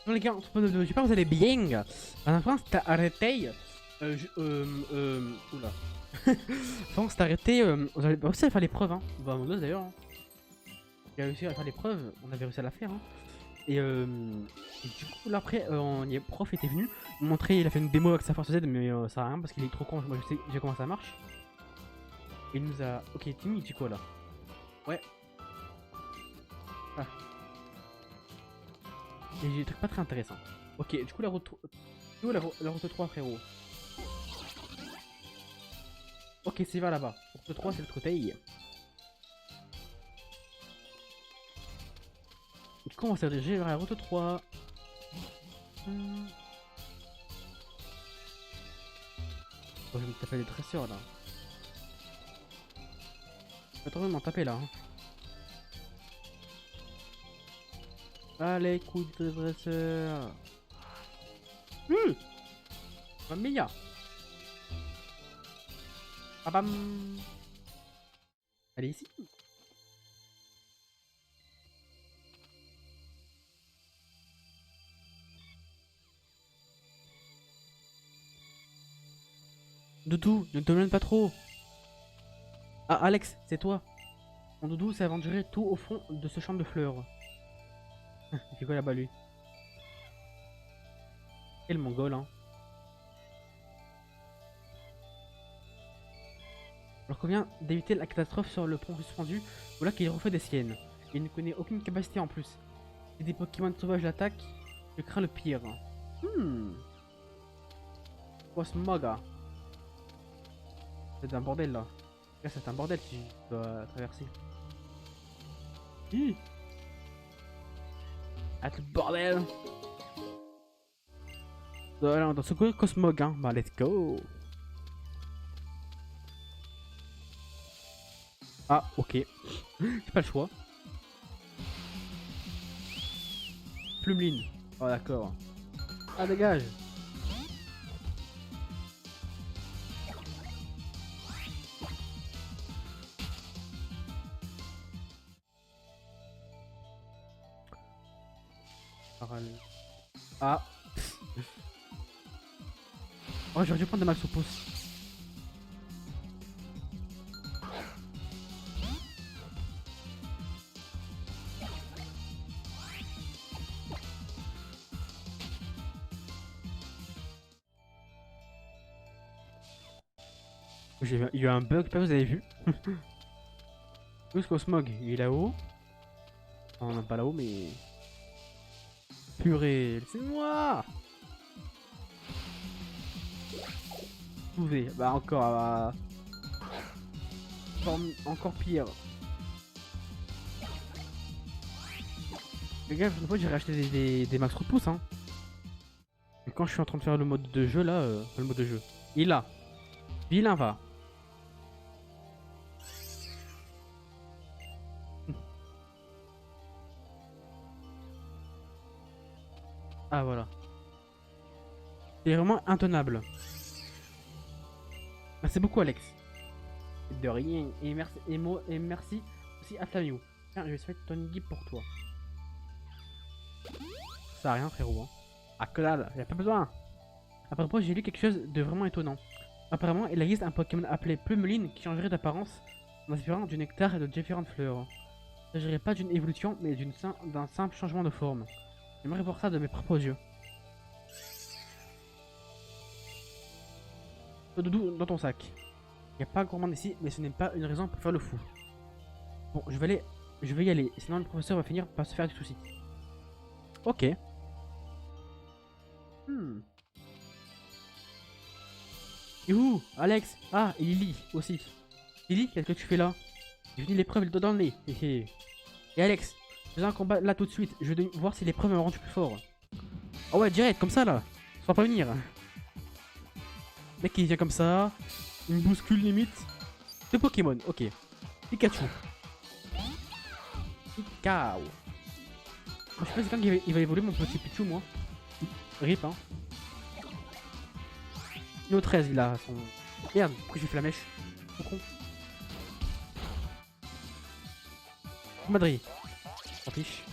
Non les gars, j'espère que vous allez bien. À fin, c'était arrêté. Oula. Enfin, c'était arrêté. On avait réussi à faire l'épreuve. Hein. Bah, mon dos d'ailleurs. Hein. Il a réussi à faire l'épreuve. On avait réussi à la faire. Hein. Et du coup, là après, prof était venu montrer. Il a fait une démo avec sa force Z, mais ça sert à rien parce qu'il est trop con. Moi, je sais déjà comment ça marche. Il nous a. Ok, Timmy, il dit quoi là? Ouais. Ah. Et j'ai des trucs pas très intéressants. Ok, du coup, la route. La route 3, frérot. Ok, c'est vers là-bas. Route 3, c'est l'autre côté. Du coup, on va se diriger vers la route 3. Oh, je vais me taper les dresseurs là. Je vais trop m'en taper là. Hein. Allez, coup de dresseur. Mamma mia. Bam. Allez, ici. Doudou, ne te mène pas trop. Ah, Alex, c'est toi. Mon doudou s'est aventuré tout au fond de ce champ de fleurs. Il fait quoi là-bas, lui? Quel mongol, hein. Alors qu'on vient d'éviter la catastrophe sur le pont suspendu, voilà qu'il refait des siennes. Il ne connaît aucune capacité en plus. Si des Pokémon sauvages l'attaquent, je crains le pire. Cosmoga. C'est un bordel là. Là, c'est un bordel si je dois traverser. Hi. Ah, le bordel! Voilà, on doit secourir Cosmog, hein. Bah, let's go! Ah, ok. J'ai pas le choix. Plumeline. Oh, d'accord. Ah, dégage! Ah! Oh, j'aurais dû prendre des max au pouce. Il y a eu un bug, pas vous avez vu? Où est-ce Cosmog? Il est là-haut? Non, non, pas là-haut, mais. Purée, laissez-moi! Pouvez. Bah, encore. Encore pire. Les gars, une fois j'ai acheté des max repousse hein. Et quand je suis en train de faire le mode de jeu là, le mode de jeu. Il est là. Vilain va. Ah voilà. C'est vraiment intenable. Merci beaucoup Alex. De rien. Et merci aussi à Flavio. Tiens, je vais souhaiter ton guide pour toi. Ça sert à rien frérot. Hein. Ah que dalle, y'a pas besoin. À propos, j'ai lu quelque chose de vraiment étonnant. Apparemment, il existe un Pokémon appelé Plumeline qui changerait d'apparence en s'inspirant du nectar et de différentes fleurs. Il ne s'agirait pas d'une évolution, mais d'un simple changement de forme. J'aimerais voir ça de mes propres yeux. Le doudou dans ton sac. Il n'y a pas grand monde ici, mais ce n'est pas une raison pour faire le fou. Bon, je vais y aller, sinon le professeur va finir par se faire du souci. Ok. Youhou, Alex. Ah, et Lily aussi. Lily, qu'est-ce que tu fais là? J'ai fini l'épreuve le dos dans le nez. Et Alex, faisons un combat là tout de suite. Je vais voir si l'épreuve me rend plus fort. Oh ouais, direct, comme ça là. Sans prévenir. Mec, il vient comme ça. Il me bouscule limite. Deux Pokémon, ok. Pikachu. Pikachu. Je sais pas si quand il va évoluer mon petit Pichu, moi. Rip, hein. Niveau 13, il a son. Merde, pourquoi j'ai fait la mèche? Trop con. Madrid. S'en fiche.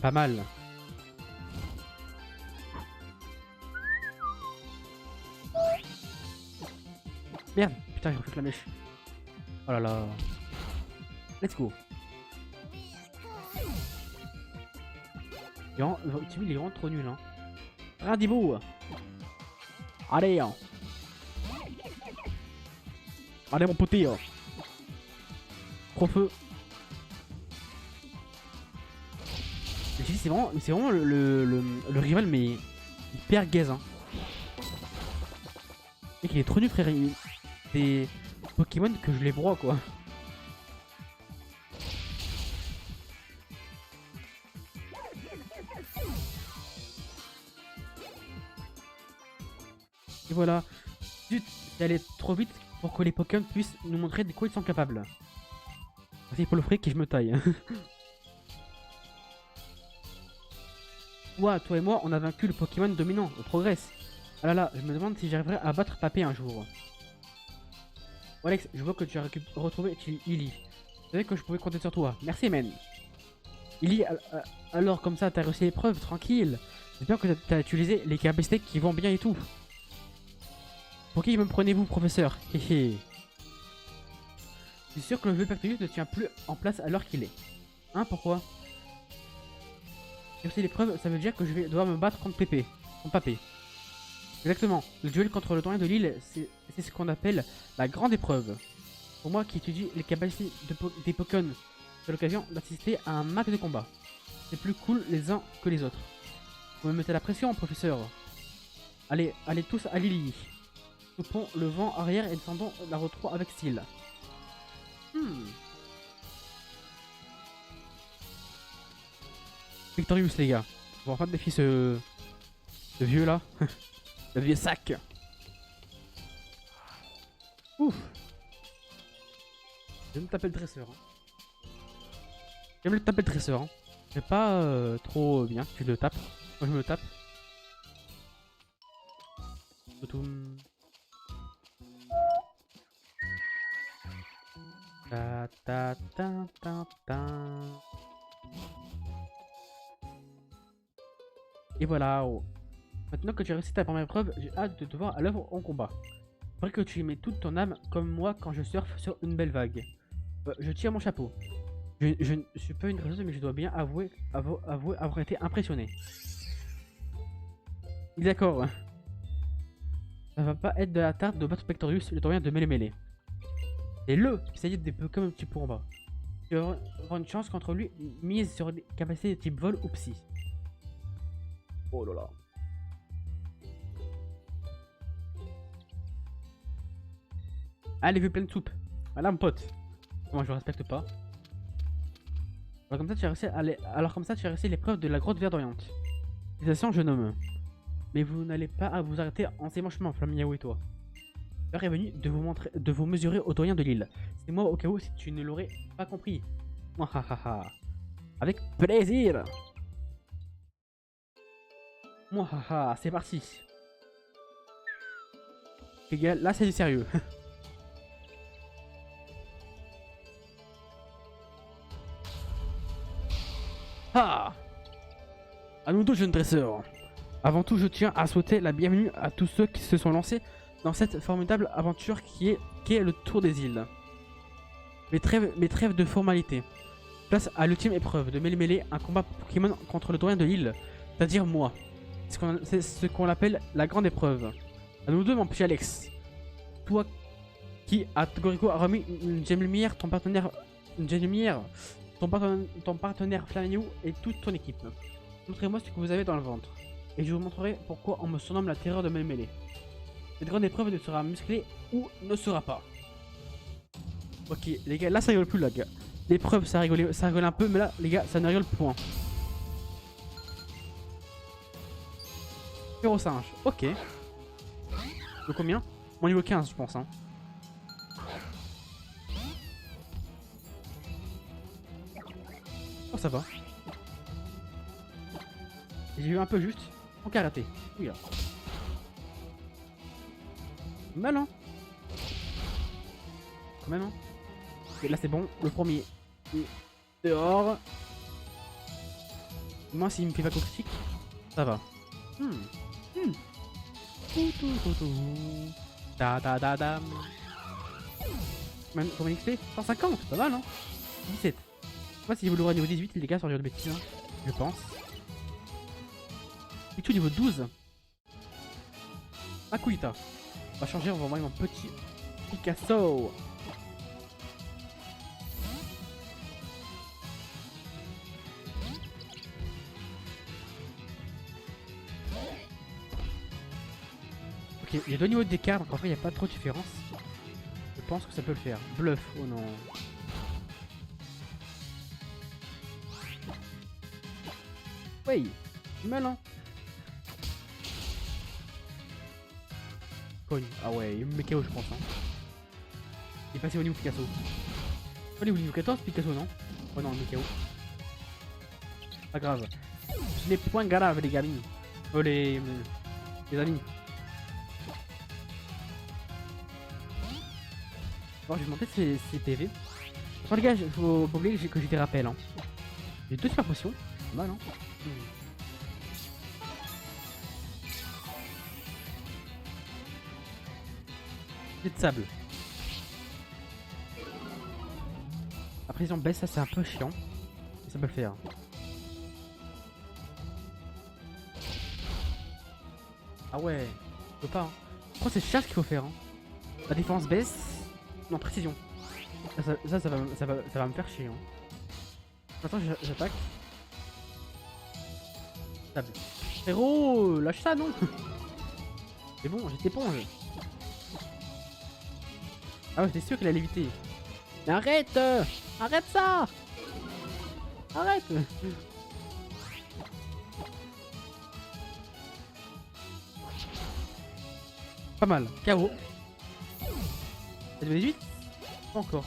Pas mal. Merde, putain, j'ai refait que la mèche. Oh là là. Let's go. Il est vraiment trop nul, hein. Radibou. Allez, hein. Allez, mon poté. Hein. Trop feu. C'est vraiment le rival, mais hyper gaze. Hein. Mec, il est trop nul, frère. Des Pokémon que je les broie, quoi. Et voilà. Zut, c'est allé trop vite pour que les Pokémon puissent nous montrer de quoi ils sont capables. C'est pour le fric et je me taille. Ouah, toi et moi, on a vaincu le Pokémon dominant, on progresse. Ah là là, je me demande si j'arriverai à battre Papé un jour. Oh Alex, je vois que tu as retrouvé Illy. Je savais que je pouvais compter sur toi. Merci, man. Illy, alors comme ça, t'as réussi l'épreuve, tranquille. J'espère que t'as utilisé les capacités qui vont bien et tout. Pour qui me prenez-vous, professeur? Hehe. Je suis sûr que le vieux Pactolus ne tient plus en place à l'heure qu'il est. Hein, pourquoi? Réussir l'épreuve, ça veut dire que je vais devoir me battre contre Pépé. Contre Papé. Exactement. Le duel contre le doyen de l'île, c'est ce qu'on appelle la grande épreuve. Pour moi qui étudie les capacités des Pokémon, c'est l'occasion d'assister à un match de combat. C'est plus cool les uns que les autres. Vous me mettez la pression, professeur. Allez, allez tous à Lily. Coupons le vent arrière et descendons la route 3 avec style. Victorious, les gars. On va enfin défier ce vieux là. Le vieux sac. Ouf. Je vais me taper le dresseur. Hein. Je vais me taper le dresseur. Hein. C'est pas trop bien que tu le tapes. Moi je me le tape. Ta ta ta ta ta. Et voilà. Oh. Maintenant que tu as réussi ta première preuve, j'ai hâte de te voir à l'œuvre en combat. Vrai que tu y mets toute ton âme comme moi quand je surfe sur une belle vague. Je tire mon chapeau. Je ne suis pas une raceuse, mais je dois bien avouer avoir été impressionné. D'accord. Ça va pas être de la tarte de battre Pectorius, le doyen de Mêlé-Mêlé. C'est le spécialiste des Pokémon type combat. Tu vas avoir une chance contre lui, mise sur des capacités de type vol ou psy. Oh là là. Allez, vu plein de soupe. Voilà, mon pote. Moi, je le respecte pas. Alors comme ça, tu as réussi l'épreuve de la grotte verdoyante. Félicitations, jeune homme. Mais vous n'allez pas à vous arrêter en ces chemin, Flamiaou et toi. L'heure est venue de vous mesurer au doyen de l'île. C'est moi au cas où si tu ne l'aurais pas compris. Mouahaha. Avec plaisir. Mouahaha, c'est parti. Les gars, là c'est du sérieux. Ah! À nous deux, jeunes dresseurs. Avant tout, je tiens à souhaiter la bienvenue à tous ceux qui se sont lancés dans cette formidable aventure qui est le tour des îles. Mes trêves de formalité. Place à l'ultime épreuve de Mêlé-Mêlé, un combat Pokémon contre le doyen de l'île, c'est-à-dire moi. C'est ce qu'on appelle la grande épreuve. À nous deux, mon petit Alex. Toi qui a Togorico a remis une gemme lumière, ton partenaire Flamiou et toute ton équipe. Montrez-moi ce que vous avez dans le ventre. Et je vous montrerai pourquoi on me surnomme la terreur de Mêlé-Mêlé. Cette grande épreuve ne sera musclée ou ne sera pas. Ok, les gars, là ça rigole plus, là, gars. L'épreuve, ça rigole un peu, mais là, les gars, ça ne rigole point. Au singe, ok. De combien? Mon niveau 15, je pense. Hein. Oh, ça va. J'ai eu un peu juste en karaté. Oui, là. Mal, hein. Quand même, hein. Et là, c'est bon. Le premier est dehors. Moi, s'il me fait pas coup critique, ça va. Da da da da. Combien XP 150, pas mal, hein. 17. Moi, s'il évoluera niveau 18, les gars, sans dire de bêtises, hein, je pense. Et tout niveau 12. Akuita. On va changer, on va envoyer mon petit Picasso. Ok, il y a 2 niveaux d'écart, donc en fait il n'y a pas trop de différence. Je pense que ça peut le faire. Bluff, oh non. Oui, malin. Cogne. Ah ouais, il me met KO je pense. Hein. Il est passé au niveau Picasso. Oh, il est au niveau 14 Picasso non? Oh non, il est KO. Pas grave. Ce n'est point grave les gamins. Oh les amis. Bon, je vais monter ses PV. Attends les gars, faut pas oublier que j'ai des rappels. Hein. J'ai 2 super potions. Pas mal hein. De sable. Après ils ont baisse, ça c'est un peu chiant. Mais ça peut le faire. Ah ouais, je peux pas. Hein. Je crois que c'est chasse qu'il faut faire. Hein. La défense baisse. Non, précision. Ça va me faire chier. Hein. Attends, j'attaque. Sable. Frérot, lâche ça non. C'est bon, j'ai t'éponge. Ah ouais, j'étais sûr qu'il allait éviter. Mais arrête arrête ça. Arrête. Pas mal. KO. Niveau 18. Pas encore.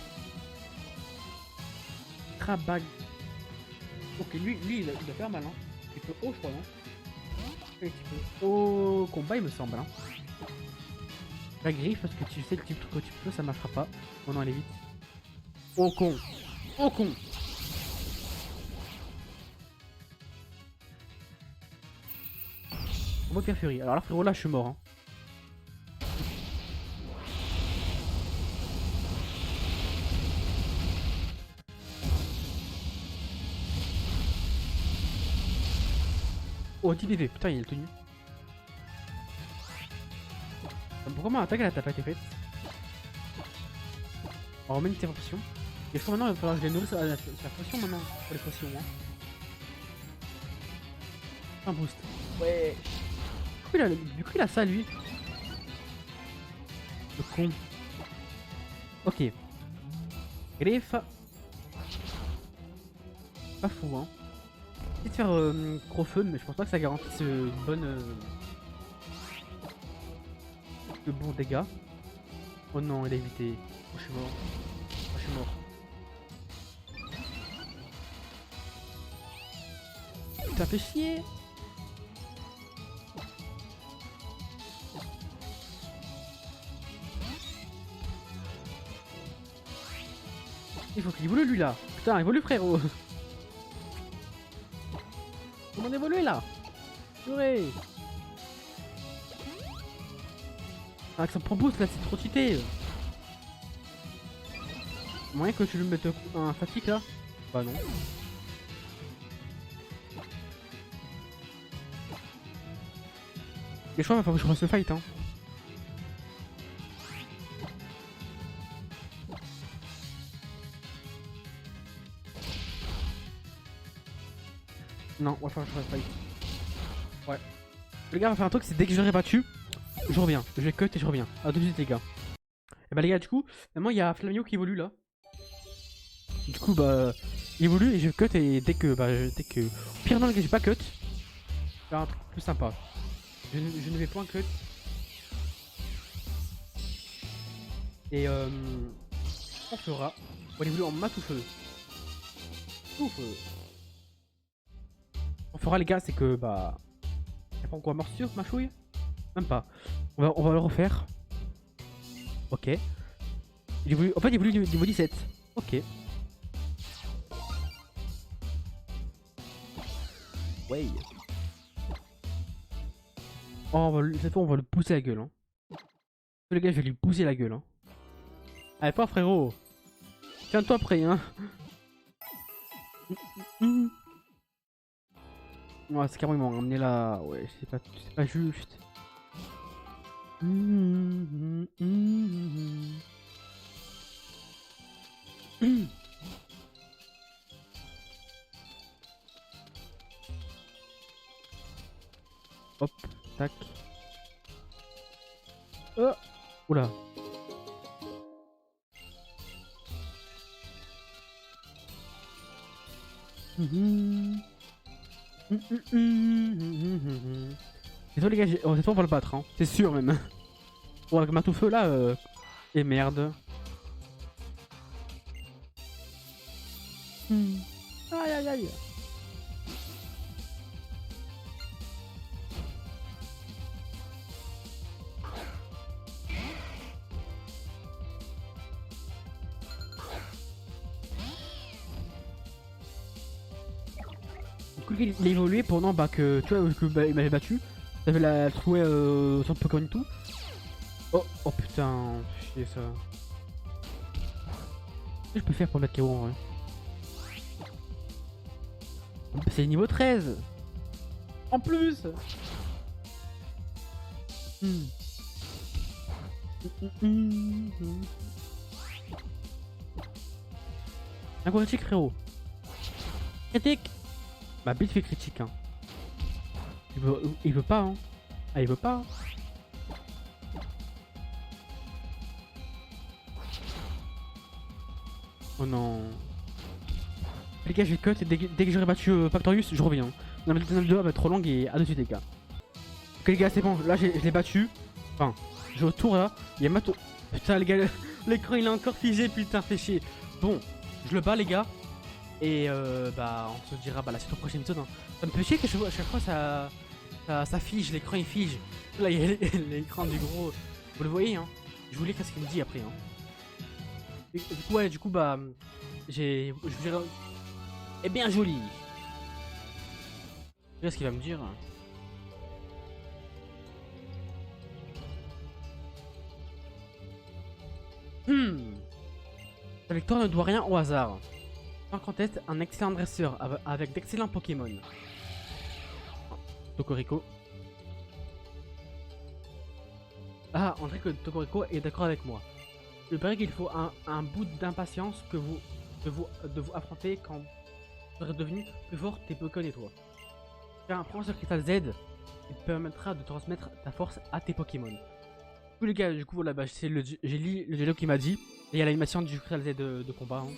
Crabag. Ok, lui il doit faire mal. Hein. Il peut haut, je crois, non? Il peut au combat, il me semble. Hein. La griffe, parce que tu sais le type truc que tu peux, ça marchera pas. Oh non, elle est vite. Oh con. Oh con. En mode Pierre Fury. Alors là, frérot, là, je suis mort. Hein. Oh, 10 PV. Putain, il est tenu. Pourquoi ma attaque, elle a pas été faite? On remet une potion. Et je crois maintenant il va falloir que je les nourrisse à la potion maintenant. Pour les potions. Hein. Un boost. Ouais. Du coup il a ça lui. Le con. Ok. Griffe. Pas fou hein. J'ai de faire gros feu mais je pense pas que ça garantisse une bonne... de bons dégâts. Oh non il a évité. Oh je suis mort. Oh je suis mort. Ça fait chier. Il faut qu'il évolue lui là. Putain, évolue frérot. Comment évoluer là? Purée. Ah que ça prend boost là, c'est trop cheaté. Moyen que tu lui mettes un fatigue là? Bah non. Mais je crois qu'il va falloir que je fasse le fight hein. Non, on va faire le fight. Ouais. Les gars, on va faire un truc, c'est dès que je l'aurai battu, je reviens. Je vais cut et je reviens. A tout de suite, les gars. Et bah, les gars, du coup, maintenant il y a Flamio qui évolue là. Du coup, bah, il évolue et je cut et dès que. Pire, non, les gars, j'ai pas cut. Je vais faire un truc plus sympa. Je ne vais point cut. Et on fera. On va évoluer en mat ou feu. Ou feu. On fera les gars, c'est que bah... Y'a pas encore morsure, ma chouille? Même pas. On va le refaire. Ok. Il évolue... En fait il évolue niveau 17. Ok. Ouais. Oh, cette fois, on va le pousser la gueule. Hein. Le gars, je vais lui pousser la gueule. Hein. Allez, pas frérot. Tiens-toi prêt, hein. Ouais, c'est carrément, ils m'ont ramené là. Ouais, c'est pas juste. Hop, tac. Oh. Oula. Désolé les gars, cette fois on va le battre, hein. C'est sûr même. Bon, avec ma tout feu là, et merde. Aïe aïe aïe. Du coup, il a évolué pendant bah, que tu vois que bah, il m'avait battu. J'avais la trouvé son Pokémon et tout. Oh, oh putain, chier ça. Qu'est-ce que je peux faire pour le mettre KO en vrai? C'est niveau 13. En plus. Un gros critique frérot. Critique. Bah bite fait critique hein. Il veut pas hein. Ah il veut pas hein. Oh non. Les gars je vais cut et dès que j'aurai battu Factorius je reviens. Non mais la vidéo va être trop longue et à de suite les gars. Ok les gars c'est bon, là je l'ai battu. Enfin, j'ai au tour là, il y a Mato. Putain les gars, l'écran il est encore figé putain fait chier. Bon, je le bats les gars. Et bah on se dira bah la suite au prochain épisode hein. Ça me fait chier que à chaque fois ça fige, l'écran il fige. Là il y a l'écran du gros. Vous le voyez hein. Je vous lis ce qu'il me dit après hein. Et, du coup ouais du coup bah je vous dirai. Eh bien joli. Je verrai ce qu'il va me dire. La victoire ne doit rien au hasard. Sans conteste, un excellent dresseur avec d'excellents Pokémon. Tokorico. Ah, on dirait que Tokorico est d'accord avec moi. Il paraît qu'il faut un bout d'impatience de vous affronter quand vous serez devenu plus fort tes Pokémon et toi. Tiens, prends ce cristal Z, il te permettra de transmettre ta force à tes Pokémon. Du coup les gars, du coup voilà, bah, j'ai lu le dialogue qu'il m'a dit. Et il y a l'animation du cristal Z de combat. Hein.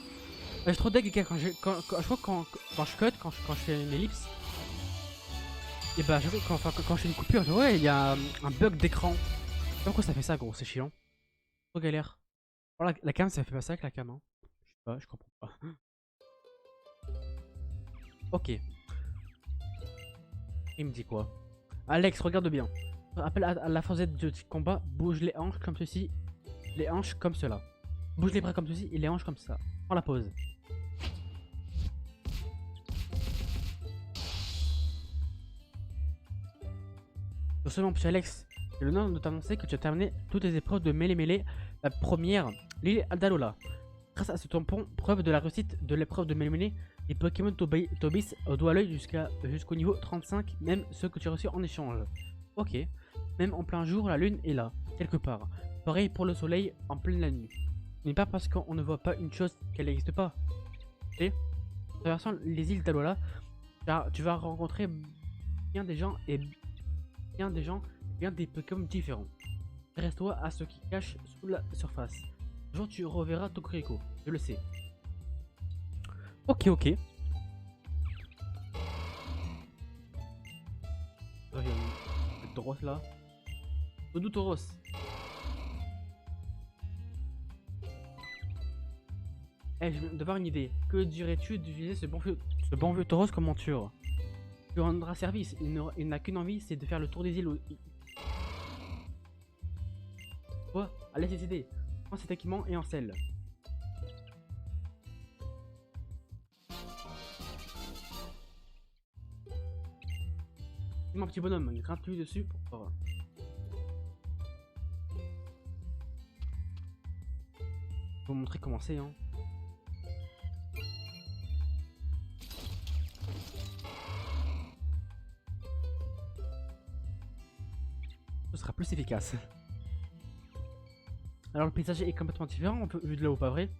Je suis trop deg les gars, je crois que quand je cut, quand je fais une ellipse, et bah quand je fais une coupure, ouais il y a un bug d'écran. Je sais pas pourquoi ça fait ça gros, c'est chiant. Trop galère. Alors, la cam ça fait pas ça avec la cam hein. Je sais pas, je comprends pas. Ok. Il me dit quoi? Alex, regarde bien. Rappelle à la phase de combat, bouge les hanches comme ceci, les hanches comme cela. Bouge les bras comme ceci et les hanches comme ça. Prends la pause. Seulement petit Alex, j'ai l'honneur de t'annoncer que tu as terminé toutes les épreuves de mêlée. La première, l'île Aldalola. Grâce à ce tampon, preuve de la réussite de l'épreuve de mêlée, les Pokémon t'obéissent au doigt à l'œil jusqu'au niveau 35, même ceux que tu as reçus en échange. Ok. Même en plein jour, la lune est là, quelque part. Pareil pour le soleil en pleine la nuit. Ce n'est pas parce qu'on ne voit pas une chose qu'elle n'existe pas. Et en traversant les îles d'Alola, tu vas rencontrer bien des gens et bien des Pokémon différents. Reste-toi à ce qui cache sous la surface. Un jour tu reverras Tokorico, je le sais. Ok. Oh, il y a une Tauros là. Doudou Tauros. Eh, je viens d'avoir une idée. Que dirais-tu d'utiliser ce bon vieux Tauros comme monture? Tu rendras service. Il n'a qu'une envie, c'est de faire le tour des îles. Quoi? Allez, cette idée. Prends cet équipement et en selle. Mon petit bonhomme, il grimpe lui dessus pour pouvoir. Je vais vous montrer comment c'est, hein. Ce sera plus efficace. Alors le paysage est complètement différent, vu de là-haut, pas vrai?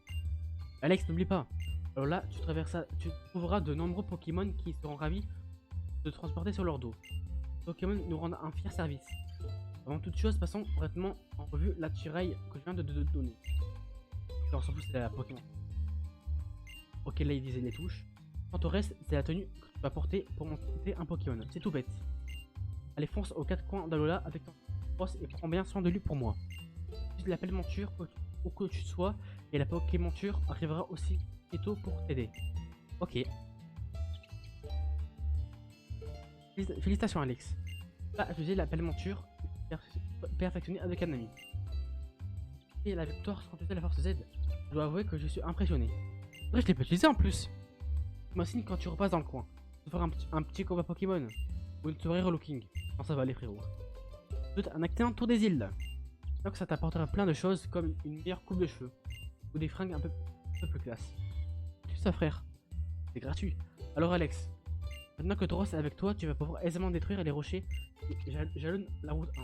Alex, n'oublie pas. Alors là, tu trouveras de nombreux Pokémon qui seront ravis de te transporter sur leur dos. Les Pokémon nous rendent un fier service. Avant toute chose, passons rapidement en revue l'attirail que je viens de te donner. On s'en fout, c'est la Pokémon. Ok, là il disait les touches. Quant au reste, c'est la tenue que tu vas porter pour monter un Pokémon. C'est tout bête. Allez, fonce aux 4 coins d'Alola avec ton brosse et prends bien soin de lui pour moi. Utilise l'appel monture où que tu sois et la Pokémonture arrivera aussi bientôt pour t'aider. Ok. Félicitations Alex. Là, utiliser l'appel monture perfectionné avec un ami. Et la victoire sans utiliser la force Z. Je dois avouer que je suis impressionné. Ouais, je l'ai pas utilisé en plus. Moi signe quand tu repasses dans le coin. Tu feras un petit combat Pokémon. Ou une soirée relooking. Non, ça va aller frérot. Un acté tour des îles. Donc ça t'apportera plein de choses comme une meilleure coupe de cheveux. Ou des fringues un peu plus classe. Tu sais ça frère. C'est gratuit. Alors Alex. Maintenant que Tauros est avec toi, tu vas pouvoir aisément détruire les rochers. Jalonne la route 1.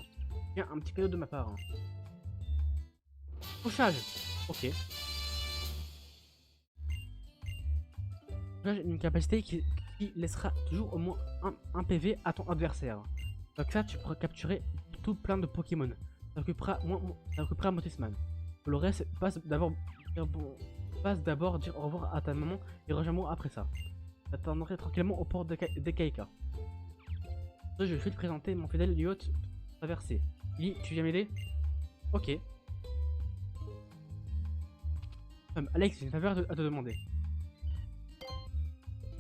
Tiens, un petit cadeau de ma part. Hein. Fauchage. Ok. Une capacité qui laissera toujours au moins un PV à ton adversaire. Donc ça, tu pourras capturer tout plein de Pokémon. Ça occupera Motisman. Pour le reste, passe d'abord dire au revoir à ta maman et rejoins-moi après ça. J'attendrai tranquillement au port de Kaika. Je vais te présenter mon fidèle yacht traversé. Lee, tu viens m'aider? Ok. Alex, j'ai une faveur à te demander.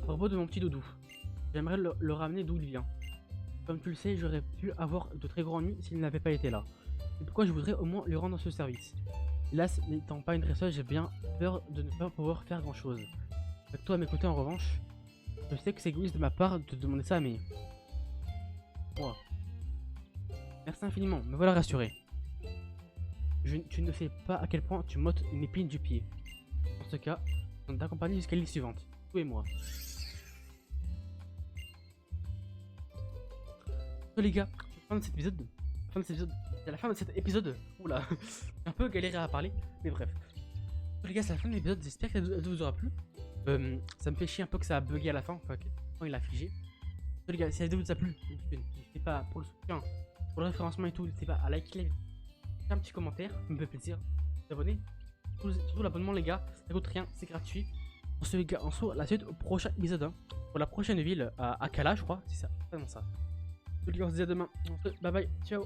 À propos de mon petit doudou, j'aimerais le ramener d'où il vient. Comme tu le sais, j'aurais pu avoir de très grands ennuis s'il n'avait pas été là. C'est pourquoi je voudrais au moins lui rendre ce service. Hélas, n'étant pas une dresseuse, j'ai bien peur de ne pas pouvoir faire grand chose. Avec toi à m'écouter en revanche, je sais que c'est égoïste de ma part de te demander ça, mais... Moi. Merci infiniment, me voilà rassuré. Tu ne sais pas à quel point tu m'ôtes une épine du pied. Dans ce cas, on t'accompagne jusqu'à l'île suivante. Toi et moi. Les gars, fin de cet épisode. C'est la fin de cet épisode. Oula, j'ai un peu galéré à parler, mais bref. Les gars, c'est la fin de l'épisode. J'espère que ça vous aura plu. Ça me fait chier un peu que ça a bugué à la fin. Enfin, quand il a figé. Les gars, si la vidéo vous a plu, n'hésitez pas pour le soutien, pour le référencement et tout, n'hésitez pas à liker la vidéo, un petit commentaire, ça me fait plaisir. Vous abonner. Surtout l'abonnement, les gars, ça coûte rien, c'est gratuit. On se voit la suite au prochain épisode. Hein, pour la prochaine ville à Kala, je crois. C'est ça, vraiment ça. Les gars, on se dit à demain. Bye bye, ciao.